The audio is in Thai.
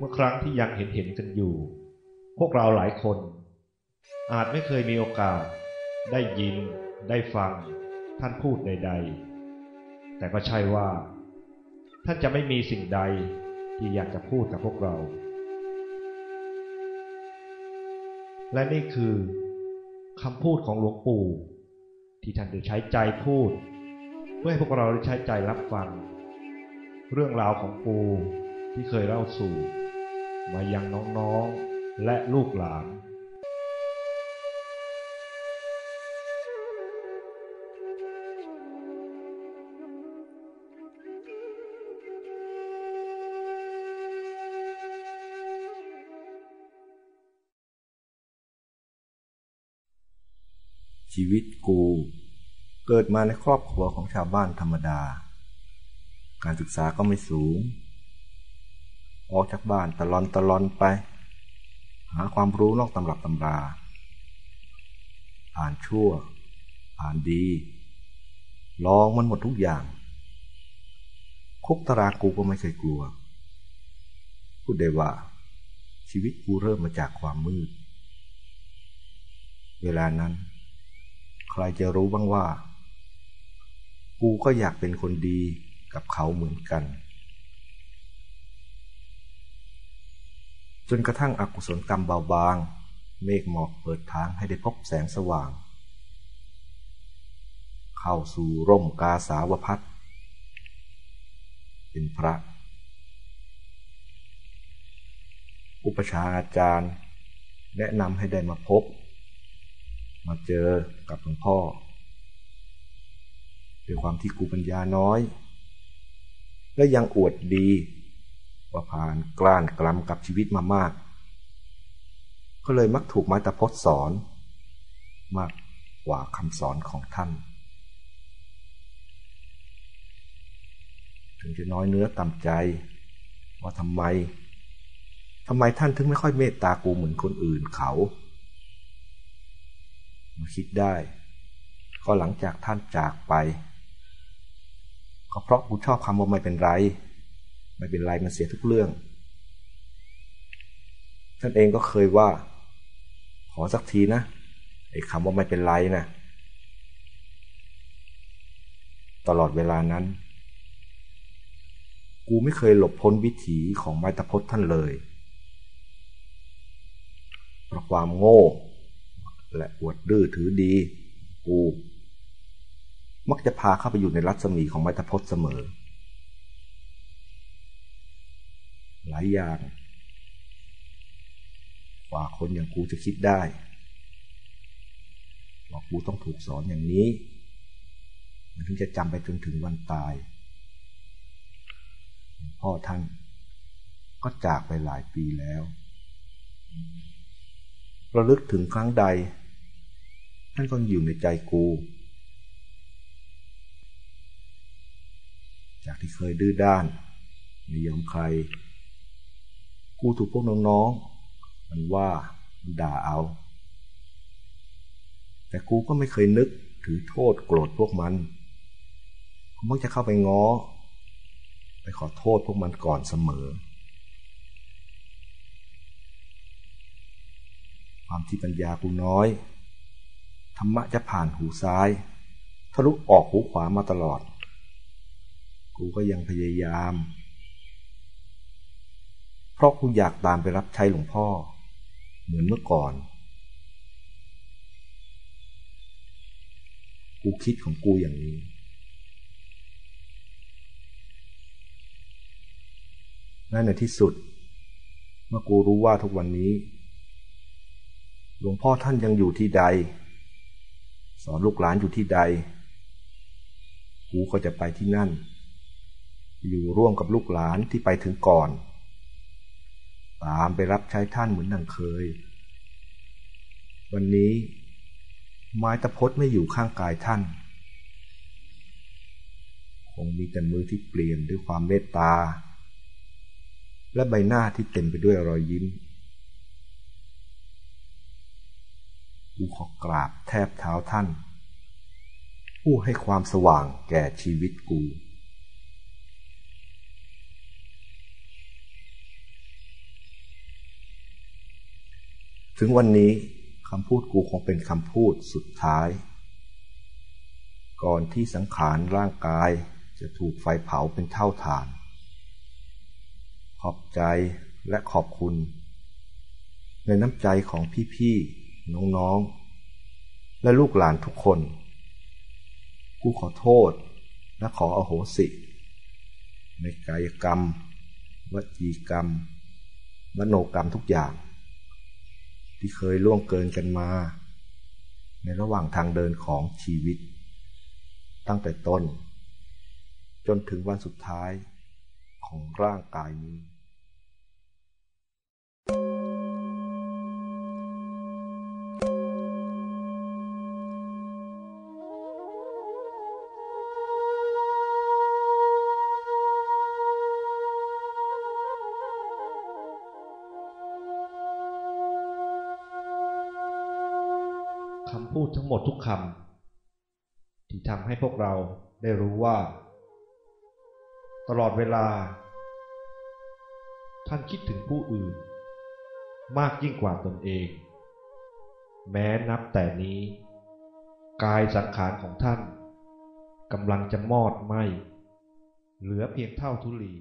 มื่อครั้งที่ยังเห็นกันอยู่พวกเราหลายคนอาจไม่เคยมีโอกาสได้ยินได้ฟังท่านพูดใดๆแต่ก็ใช่ว่าท่านจะไม่มีสิ่งใดที่อยากจะพูดกับพวกเราและนี่คือคำพูดของหลวงปู่ที่ท่านได้ใช้ใจพูดเพื่อให้พวกเราได้ใช้ใจรับฟังเรื่องราวของปู่ที่เคยเล่าสู่มายังน้องๆและลูกหลานชีวิตกูเกิดมาในครอบครัวของชาวบ้านธรรมดาการศึกษาก็ไม่สูงออกจากบ้านตะลอนไปหาความรู้นอกตำรับตำราอ่านชั่วอ่านดีลองมันหมดทุกอย่างคุกตารางกูก็ไม่เคยกลัวพูดได้ว่าชีวิตกูเริ่มมาจากความมืดเวลานั้นใครจะรู้บ้างว่ากูก็อยากเป็นคนดีกับเขาเหมือนกันจนกระทั่งอกุศลกรรมเบาบางเมฆหมอกเปิดทางให้ได้พบแสงสว่างเข้าสู่ร่มกาสาวพัสต์เป็นพระอุปชาอาจารย์แนะนำให้ได้มาพบมาเจอกับหลวงพ่อด้วยความที่กูปัญญาน้อยและยังอวดดีว่าผ่านกล้านกลำกับชีวิตมามากก็เลยมักถูกไม้ตะพดสอนมากกว่าคำสอนของท่านถึงจะน้อยเนื้อต่ำใจว่าทำไมท่านถึงไม่ค่อยเมตตากูเหมือนคนอื่นเขามาคิดได้ก็หลังจากท่านจากไปก็เพราะกูชอบคำว่าไม่เป็นไรมันเสียทุกเรื่องท่านเองก็เคยว่าขอสักทีนะไอ้คำว่าไม่เป็นไรนะตลอดเวลานั้นกูไม่เคยหลบพ้นวิถีของไม้ตะพดท่านเลยเพราะความโง่และอวดดื้อถือดีกูมักจะพาเข้าไปอยู่ในรัศมีของไม้ตะพดเสมอหลายอย่างกว่าคนอย่างกูจะคิดได้ว่ากูต้องถูกสอนอย่างนี้มันถึงจะจำไปจนถึงวันตายพ่อท่านก็จากไปหลายปีแล้วระลึกถึงครั้งใดท่านก็อยู่ในใจกูจากที่เคยดื้อด้านไม่ยอมใครกูถูกพวกน้องๆมันว่ามันด่าเอาแต่กูก็ไม่เคยนึกถือโทษโกรธพวกมันกูมักจะเข้าไปง้อไปขอโทษพวกมันก่อนเสมอความที่ปัญญากูน้อยธรรมะจะผ่านหูซ้ายทะลุออกหูขวามาตลอดกูก็ยังพยายามเพราะกูอยากตามไปรับใช้หลวงพ่อเหมือนเมื่อก่อนกูคิดของกูอย่างนี้และในที่สุดเมื่อกูรู้ว่าทุกวันนี้หลวงพ่อท่านยังอยู่ที่ใดสอนลูกหลานอยู่ที่ใดกูก็จะไปที่นั่นอยู่ร่วมกับลูกหลานที่ไปถึงก่อนตามไปรับใช้ท่านเหมือนดังเคยวันนี้ไม้ตะพดไม่อยู่ข้างกายท่านคงมีแต่มือที่เปลี่ยนด้วยความเมตตาและใบหน้าที่เต็มไปด้วยรอยยิ้มกูขอกราบแทบเท้าท่านผู้ให้ความสว่างแก่ชีวิตกู ถึงวันนี้คำพูดกูคงเป็นคำพูดสุดท้ายก่อนที่สังขารร่างกายจะถูกไฟเผาเป็นเท่าฐานขอบใจและขอบคุณในน้ำใจของพี่ๆน้องๆและลูกหลานทุกคนกูขอโทษและขออโหสิในกายกรรมวจีกรรมมโนกรรมทุกอย่างที่เคยล่วงเกินกันมาในระหว่างทางเดินของชีวิตตั้งแต่ต้นจนถึงวันสุดท้ายของร่างกายนี้คำพูดทั้งหมดทุกคำที่ทำให้พวกเราได้รู้ว่าตลอดเวลาท่านคิดถึงผู้อื่นมากยิ่งกว่าตนเองแม้นับแต่นี้กายสังขารของท่านกำลังจะมอดไหม้เหลือเพียงเท่าธุลี